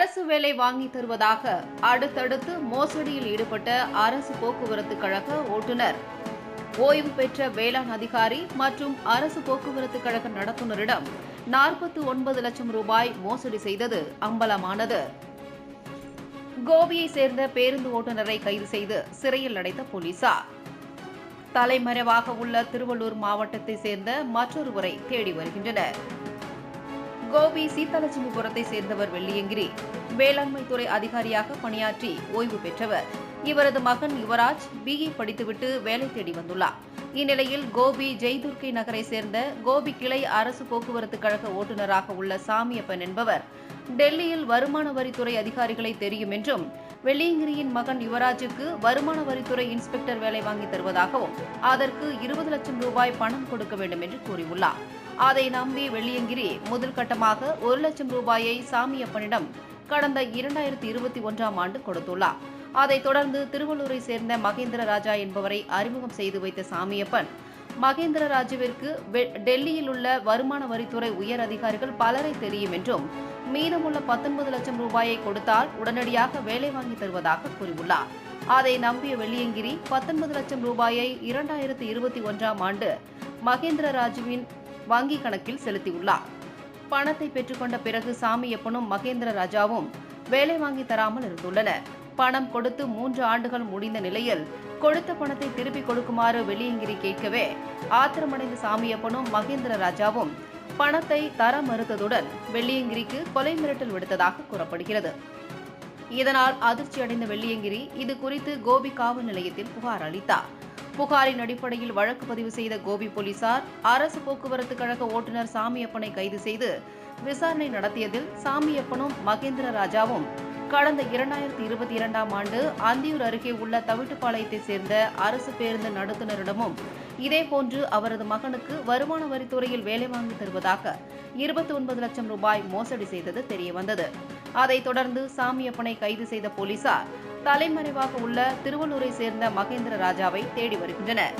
அரசு வேலை வாங்கி தருவதாக அடுத்தடுத்து மோசடியில் ஈடுபட்ட அரசு போக்குவரத்து கழக ஓட்டுநர், ஓய்வு பெற்ற வேளாண் அதிகாரி மற்றும் அரசு போக்குவரத்து கழக நடத்துனரிடம் 49 லட்சம் ரூபாய் மோசடி செய்தது அம்பலமானது. கோபியை சேர்ந்த பேருந்து ஓட்டுநரை கைது செய்து சிறையில் அடைத்த போலீசார். தலைமறைவாக உள்ள திருவள்ளூர் மாவட்டத்தை சேர்ந்த மற்றொருவரை தேடி வருகின்றனர். கோபி சீதாலட்சுமிபுரத்தை சேர்ந்தவர் வெள்ளியங்கிரி. வேளாண்மை துறை அதிகாரியாக பணியாற்றி ஓய்வு பெற்றவர். இவரது மகன் யுவராஜ் BE படித்துவிட்டு வேலை தேடி வந்துள்ளார். இந்நிலையில் கோபி ஜெய்துர்கை நகரை சேர்ந்த கோபி கிளை அரசு போக்குவரத்து கழக ஓட்டுநராக உள்ள சாமியப்பன் என்பவர் டெல்லியில் வருமான வரித்துறை அதிகாரிகளை தெரியும் என்றும், வெள்ளியங்கிரியின் மகன் யுவராஜுக்கு வருமான வரித்துறை இன்ஸ்பெக்டர் வேலை வாங்கி தருவதாகவும் அதற்கு 20 லட்சம் ரூபாய் பணம் கொடுக்க வேண்டும் என்று கூறியுள்ளார். அதை நம்பி வெள்ளியங்கிரி முதல் கட்டமாக 1 லட்சம் ரூபாயை சாமியப்பனிடம் கடந்த 2021ஆம் ஆண்டு கொடுத்துள்ளார். அதைத் தொடர்ந்து திருவள்ளூரை சேர்ந்த மகேந்திர ராஜா என்பவரை அறிமுகம் செய்து வைத்த சாமியப்பன், மகேந்திர ராஜுவிற்கு டெல்லியில் உள்ள வருமான வரித்துறை உயர் அதிகாரிகள் பலரை தெரியும் என்றும், மீதமுள்ள 19 லட்சம் ரூபாயை கொடுத்தால் உடனடியாக வேலை வாங்கி தருவதாக கூறியுள்ளார். அதை நம்பிய வெள்ளியங்கிரி 19 லட்சம் ரூபாயை 2021ஆம் ஆண்டு மகேந்திர ராஜுவின் வங்கிக் கணக்கில் செலுத்தியுள்ளார். பணத்தை பெற்றுக்கொண்ட பிறகு சாமியப்பனும் மகேந்திர ராஜாவும் வேலை வாங்கி தராமல் இருந்துள்ளனர். பணம் கொடுத்து 3 ஆண்டுகள் முடிந்த நிலையில் கொடுத்த பணத்தை திருப்பிக் கொடுக்குமாறு வெள்ளியங்கிரி கேட்கவே ஆத்திரமடைந்த சாமியப்பனும் மகேந்திர ராஜாவும் பணத்தை தர மறுத்ததுடன் வெள்ளியங்கிரிக்கு கொலை மிரட்டல் விடுத்ததாக கூறப்படுகிறது. இதனால் அதிர்ச்சியடைந்த வெள்ளியங்கிரி இது குறித்து கோபி காவல் நிலையத்தில் புகார் அளித்தார். புகாரின் அடிப்படையில் வழக்கு பதிவு செய்த கோபி போலீசார் அரசு போக்குவரத்து கழக ஓட்டுநர் சாமியப்பனை கைது செய்து விசாரணை நடத்தியதில் சாமியப்பனும் மகேந்திர ராஜாவும் கடந்த 2022ஆம் ஆண்டு அந்தியூர் அருகே உள்ள தவிட்டுப்பாளையத்தை சேர்ந்த அரசு பேருந்து நடத்துனரிடமும் இதேபோன்று அவரது மகனுக்கு வருமான வரித்துறையில் வேலை வாங்கி தருவதாக 29 லட்சம் ரூபாய் மோசடி செய்தது தெரியவந்தது. அதைத் தொடர்ந்து சாமியப்பனை கைது செய்த போலீசார் தலைமறைவாக உள்ள திருவள்ளூரை சேர்ந்த மகேந்திர ராஜாவை தேடி வருகின்றனர்.